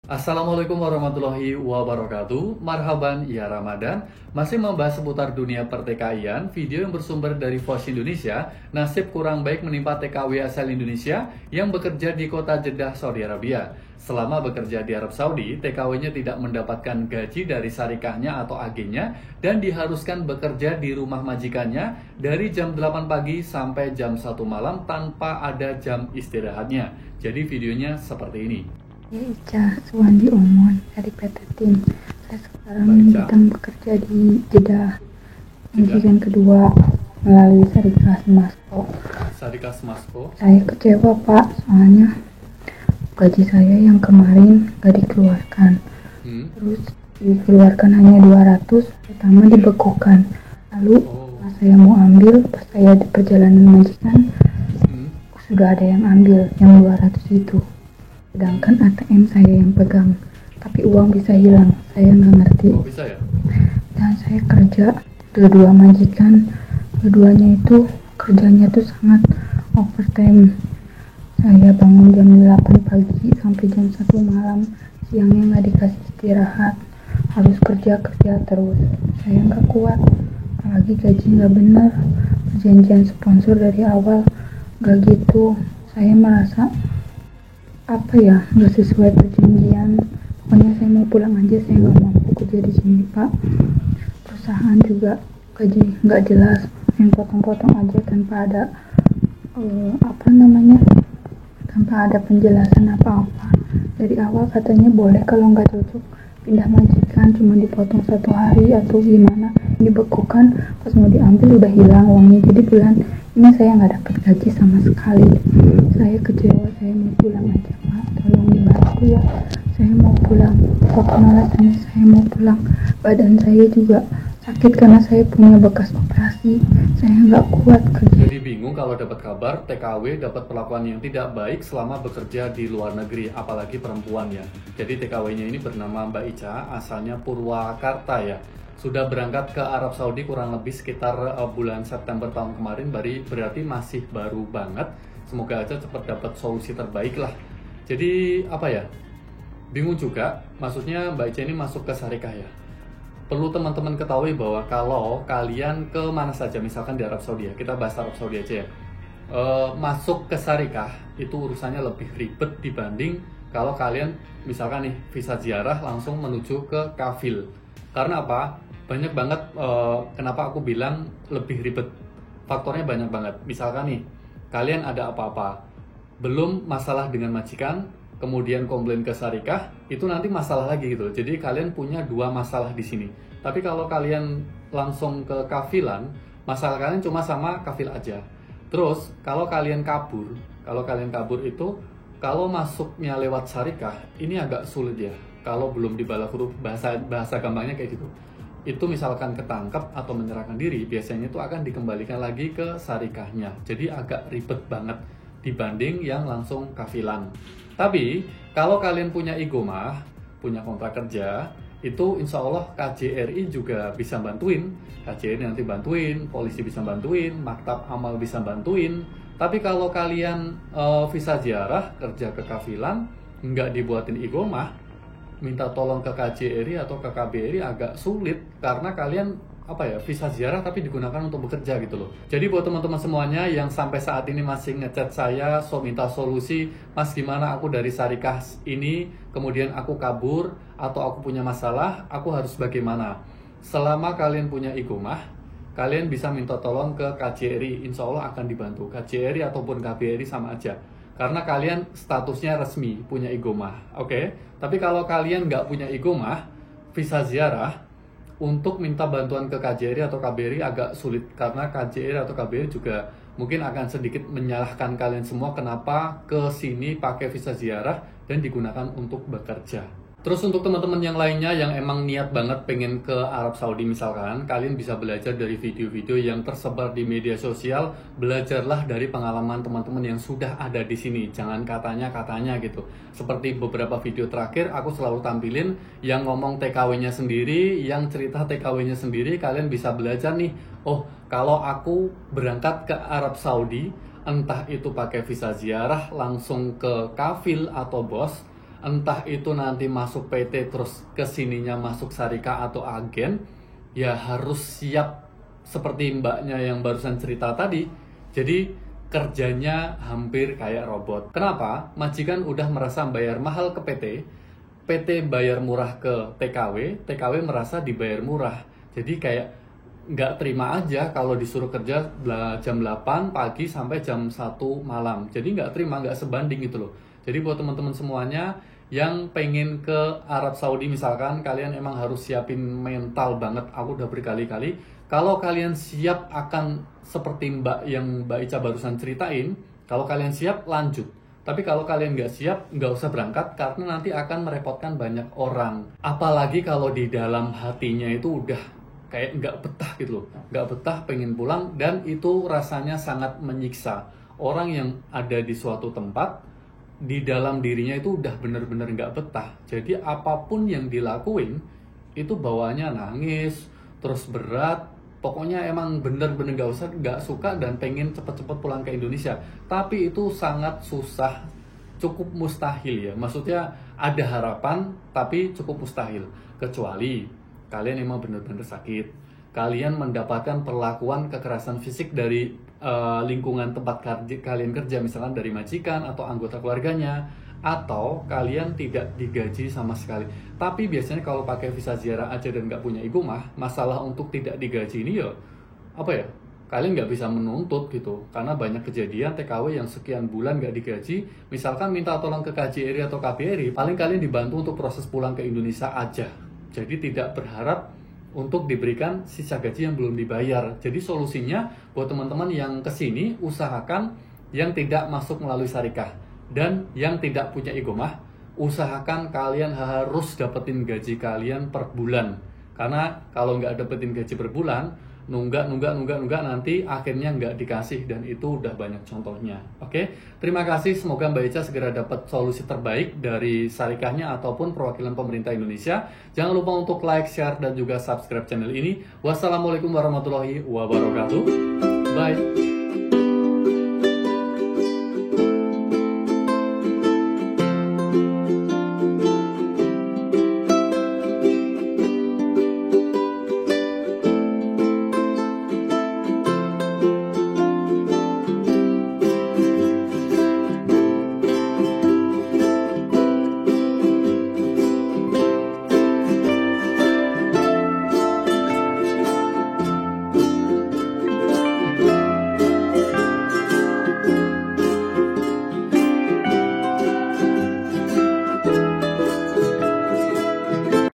Assalamualaikum warahmatullahi wabarakatuh. Marhaban ya Ramadan. Masih membahas seputar dunia perTKI-an, video yang bersumber dari Voice Indonesia. Nasib kurang baik menimpa TKW asal Indonesia yang bekerja di kota Jeddah, Saudi Arabia. Selama bekerja di Arab Saudi, TKW-nya tidak mendapatkan gaji dari syarikahnya atau agennya dan diharuskan bekerja di rumah majikannya dari jam 8 pagi sampai jam 1 malam tanpa ada jam istirahatnya. Jadi videonya seperti ini. Ica Suwandi Omon dari PT Tim. Saya sekarang sedang bekerja di Jeddah. Majikan kedua melalui Syarikah Semasco. Syarikah Semasco. Saya kecewa Pak, soalnya gaji saya yang kemarin gak dikeluarkan. Terus dikeluarkan hanya 200, pertama dibekukan. Lalu pas saya mau ambil, pas saya di perjalanan majikan, sudah ada yang ambil yang 200 itu. Sedangkan ATM saya yang pegang, tapi uang bisa hilang, saya nggak ngerti. Oh, bisa ya? Dan saya kerja kedua majikan, keduanya itu kerjanya tuh sangat overtime. Saya bangun jam 8 pagi sampai jam 1 malam, siangnya nggak dikasih istirahat, harus kerja terus. Saya nggak kuat, apalagi gaji nggak benar, perjanjian sponsor dari awal nggak gitu. Saya merasa nggak sesuai perjanjian. Pokoknya saya mau pulang aja, saya nggak mampu kerja di sini Pak. Perusahaan juga gaji nggak jelas, yang potong-potong aja tanpa ada tanpa ada penjelasan apa-apa. Dari awal katanya boleh kalau nggak cocok pindah majikan, cuma dipotong 1 hari atau gimana, dibekukan, pas mau diambil udah hilang uangnya. Jadi bulan ini saya nggak dapat gaji sama sekali. Saya kecewa, saya mau pulang aja Pak, tolong dibantu ya. Saya mau pulang, apapun alasannya saya mau pulang. Badan saya juga sakit karena saya punya bekas operasi, saya nggak kuat kerja. Jadi bingung kalau dapat kabar TKW dapat perlakuan yang tidak baik selama bekerja di luar negeri, apalagi perempuan ya. Jadi TKW-nya ini bernama Mbak Ica, asalnya Purwakarta ya. Sudah berangkat ke Arab Saudi kurang lebih sekitar bulan September tahun kemarin, berarti masih baru banget. Semoga aja cepat dapat solusi terbaik lah. Jadi bingung juga, maksudnya Mbak Ica ini masuk ke syarikah ya. Perlu teman-teman ketahui bahwa kalau kalian ke mana saja, misalkan di Arab Saudi ya, kita bahas Arab Saudi aja ya, masuk ke syarikah itu urusannya lebih ribet dibanding kalau kalian misalkan nih visa ziarah langsung menuju ke kafil. Karena apa? Banyak banget, kenapa aku bilang lebih ribet, faktornya banyak banget. Misalkan nih kalian ada apa-apa, belum masalah dengan majikan, kemudian komplain ke syarikah, itu nanti masalah lagi gitu. Jadi kalian punya 2 masalah di sini. Tapi kalau kalian langsung ke kafilan, masalah kalian cuma sama kafil aja. Terus kalau kalian kabur itu, kalau masuknya lewat syarikah, ini agak sulit ya. Kalau belum dibalas huruf, bahasa gampangnya kayak gitu. Itu misalkan ketangkep atau menyerahkan diri, biasanya itu akan dikembalikan lagi ke syarikahnya. Jadi agak ribet banget dibanding yang langsung kafilan. Tapi kalau kalian punya igomah, punya kontrak kerja, itu insya Allah KJRI juga bisa bantuin. KJRI nanti bantuin, polisi bisa bantuin, maktab amal bisa bantuin. Tapi kalau kalian visa ziarah, kerja ke kafilan, nggak dibuatin igomah, minta tolong ke KJRI atau ke KBRI agak sulit, karena kalian visa ziarah tapi digunakan untuk bekerja gitu loh. Jadi buat teman-teman semuanya yang sampai saat ini masih ngechat saya, minta solusi, Mas gimana aku dari syarikah ini, kemudian aku kabur atau aku punya masalah, aku harus bagaimana? Selama kalian punya igomah, kalian bisa minta tolong ke KJRI, insya Allah akan dibantu. KJRI ataupun KBRI sama aja, karena kalian statusnya resmi punya igomah, oke? Tapi kalau kalian nggak punya igomah, visa ziarah, untuk minta bantuan ke KJRI atau KBRI agak sulit, karena KJRI atau KBRI juga mungkin akan sedikit menyalahkan kalian semua kenapa ke sini pakai visa ziarah dan digunakan untuk bekerja. Terus untuk teman-teman yang lainnya yang emang niat banget pengen ke Arab Saudi misalkan, kalian bisa belajar dari video-video yang tersebar di media sosial. Belajarlah dari pengalaman teman-teman yang sudah ada di sini, jangan katanya gitu. Seperti beberapa video terakhir aku selalu tampilin yang ngomong TKW-nya sendiri, yang cerita TKW-nya sendiri. Kalian bisa belajar nih, oh kalau aku berangkat ke Arab Saudi, entah itu pakai visa ziarah langsung ke kafil atau bos, entah itu nanti masuk PT terus kesininya masuk syarikat atau agen, ya harus siap seperti mbaknya yang barusan cerita tadi. Jadi kerjanya hampir kayak robot. Kenapa? Majikan udah merasa bayar mahal ke PT, PT bayar murah ke TKW, TKW merasa dibayar murah. Jadi kayak nggak terima aja kalau disuruh kerja jam 8 pagi sampai jam 1 malam. Jadi nggak terima, nggak sebanding gitu loh. Jadi buat teman-teman semuanya yang pengen ke Arab Saudi misalkan, kalian emang harus siapin mental banget. Aku udah berkali-kali, kalau kalian siap akan seperti Mbak yang Mbak Ica barusan ceritain, kalau kalian siap lanjut. Tapi kalau kalian nggak siap, nggak usah berangkat karena nanti akan merepotkan banyak orang. Apalagi kalau di dalam hatinya itu udah kayak nggak betah gitu loh, nggak betah, pengen pulang, dan itu rasanya sangat menyiksa. Orang yang ada di suatu tempat, di dalam dirinya itu udah bener-bener nggak betah. Jadi apapun yang dilakuin itu bawaannya nangis, terus berat. Pokoknya emang bener-bener nggak suka dan pengen cepet-cepet pulang ke Indonesia. Tapi itu sangat susah, cukup mustahil ya. Maksudnya ada harapan, tapi cukup mustahil. Kecuali kalian emang bener-bener sakit, kalian mendapatkan perlakuan kekerasan fisik dari lingkungan tempat kalian kerja, misalkan dari majikan atau anggota keluarganya, atau kalian tidak digaji sama sekali. Tapi biasanya kalau pakai visa ziarah aja dan nggak punya ibu mah, masalah untuk tidak digaji ini ya apa ya, kalian nggak bisa menuntut gitu, karena banyak kejadian TKW yang sekian bulan nggak digaji. Misalkan minta tolong ke KJRI atau KBRI, paling kalian dibantu untuk proses pulang ke Indonesia aja. Jadi tidak berharap untuk diberikan sisa gaji yang belum dibayar. Jadi solusinya buat teman-teman yang kesini, usahakan yang tidak masuk melalui syarikat dan yang tidak punya igomah, usahakan kalian harus dapetin gaji kalian per bulan. Karena kalau nggak dapetin gaji per bulan, nunggak nanti akhirnya nggak dikasih, dan itu udah banyak contohnya. Oke, terima kasih. Semoga Mbak Ica segera dapat solusi terbaik dari syarikahnya ataupun perwakilan pemerintah Indonesia. Jangan lupa untuk like, share, dan juga subscribe channel ini. Wassalamualaikum warahmatullahi wabarakatuh. Bye.